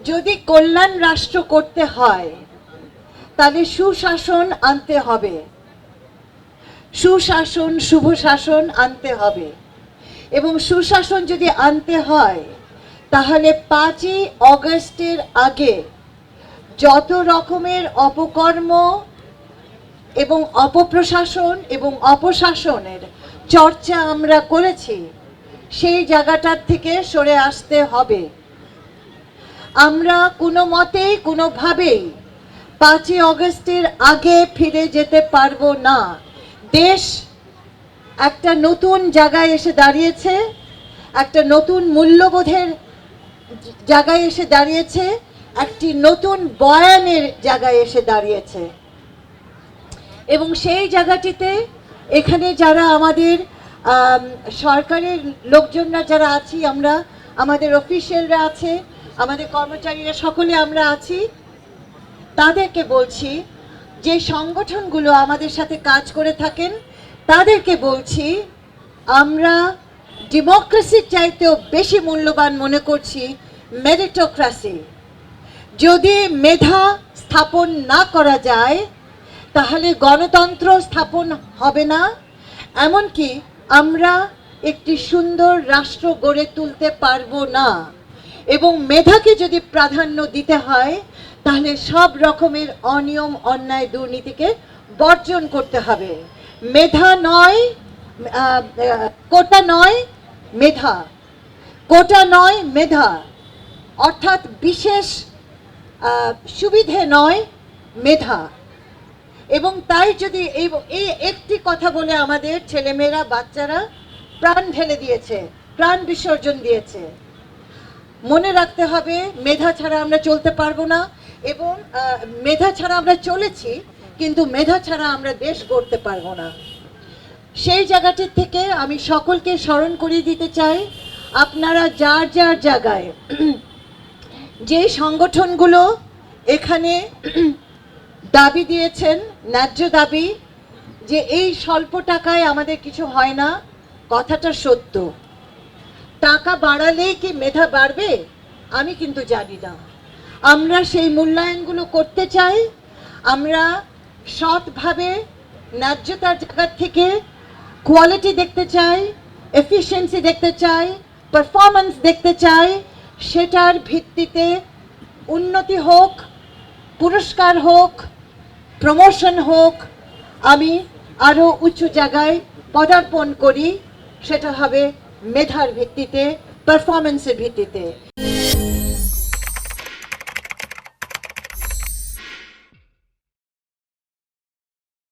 যদি কল্যাণ রাষ্ট্র করতে হয় তাহলে সুশাসন আনতে হবে, সুশাসন শুভ শাসন আনতে হবে। এবং সুশাসন যদি আনতে হয় তাহলে 5ই অগস্টের আগে যত রকমের অপকর্ম এবং অপপ্রশাসন এবং অপশাসনের চর্চা আমরা করেছি সেই জায়গাটার থেকে সরে আসতে হবে। আমরা কোনো মতেই কোনোভাবেই 5ই অগস্টের আগে ফিরে যেতে পারবো না। দেশ একটা নতুন জায়গায় এসে দাঁড়িয়েছে, একটা নতুন মূল্যবোধের জায়গায় এসে দাঁড়িয়েছে, একটি নতুন বয়ানের জায়গায় এসে দাঁড়িয়েছে। এবং সেই জায়গাটিতে এখানে যারা আমাদের সরকারের লোকজনরা যারা আছি, আমরা আমাদের অফিসিয়ালরা আছে, আমাদের কর্মচারীরা সকলে আমরা আছি, তাদেরকে বলছি যে সংগঠনগুলো আমাদের সাথে কাজ করে থাকেন তাদেরকে বলছি আমরা ডেমোক্রেসির চাইতেও বেশি মূল্যবান মনে করছি মেরিটোক্রেসি। যদি মেধা স্থাপন না করা যায় তাহলে গণতন্ত্র স্থাপন হবে না, এমনকি আমরা একটি সুন্দর রাষ্ট্র গড়ে তুলতে পারবো না। এবং মেধাকে যদি প্রাধান্য দিতে হয় তাহলে সব রকমের অনিয়ম অন্যায় দুর্নীতিকে বর্জন করতে হবে। মেধা নয় কোটা নয় মেধা, কোটা নয় মেধা, অর্থাৎ বিশেষ সুবিধে নয় মেধা। এবং তাই যদি এই একটি কথা বলে আমাদের ছেলেমেয়েরা বাচ্চারা প্রাণ ঢেলে দিয়েছে, প্রাণ বিসর্জন দিয়েছে। মনে রাখতে হবে মেধা ছাড়া আমরা চলতে পারবো না, এবং মেধা ছাড়া আমরা চলেছি কিন্তু মেধা ছাড়া আমরা দেশ গড়তে পারবো না। সেই জায়গাটির থেকে আমি সকলকে স্মরণ করিয়ে দিতে চাই, আপনারা যার যার জায়গায় যে সংগঠনগুলো এখানে দাবি দিয়েছেন, ন্যায্য দাবি, যে এই স্বল্প টাকায় আমাদের কিছু হয় না, কথাটা সত্য। টাকা বাড়ালেই কি মেধা বাড়বে? আমি কিন্তু জানি না। আমরা সেই মূল্যায়নগুলো করতে চাই। আমরা সৎভাবে ন্যায্যতার জায়গা থেকে কোয়ালিটি দেখতে চাই, এফিশিয়েন্সি দেখতে চাই, পারফরম্যান্স দেখতে চাই। সেটার ভিত্তিতে উন্নতি হোক, পুরস্কার হোক, প্রমোশন হোক, আমি আরও উঁচু জায়গায় পদার্পণ করি, সেটা হবে মেধার ভিত্তিতে, পারফরম্যান্সের ভিত্তিতে।